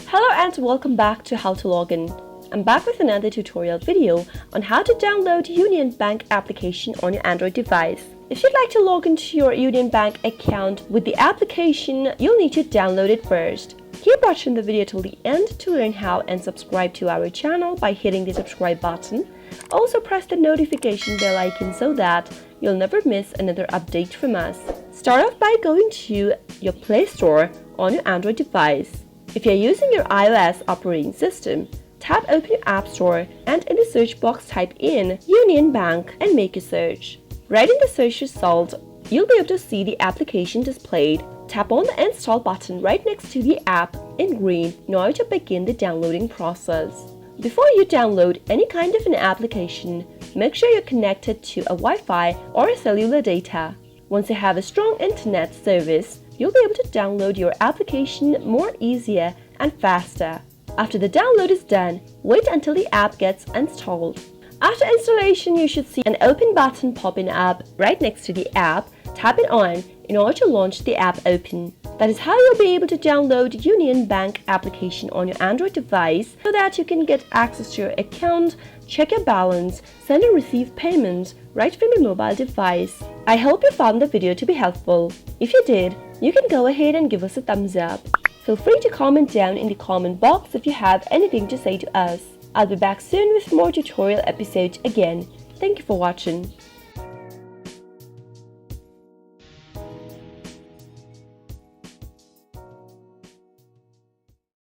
Hello and welcome back to How to Login. I'm back with another tutorial video on how to download Union Bank application on your Android device. If you'd like to log into your Union Bank account with the application, you'll need to download it first. Keep watching the video till the end to learn how and subscribe to our channel by hitting the subscribe button. Also press the notification bell icon so that you'll never miss another update from us. Start off by going to your Play Store on your Android device. If you're using your iOS operating system, tap open your App Store and in the search box type in Union Bank and make a search. Right in the search result, you'll be able to see the application displayed. Tap on the install button right next to the app in green in order to begin the downloading process. Before you download any kind of an application, make sure you're connected to a Wi-Fi or a cellular data. Once you have a strong internet service, you'll be able to download your application more easier and faster. After the download is done, wait until the app gets installed. After installation, you should see an open button popping up right next to the app. Tap it on in order to launch the app open. That is how you'll be able to download Union Bank application on your Android device so that you can get access to your account, check your balance, send and receive payments right from your mobile device. I hope you found the video to be helpful. If you did, you can go ahead and give us a thumbs up. Feel free to comment down in the comment box if you have anything to say to us. I'll be back soon with more tutorial episodes again. Thank you for watching.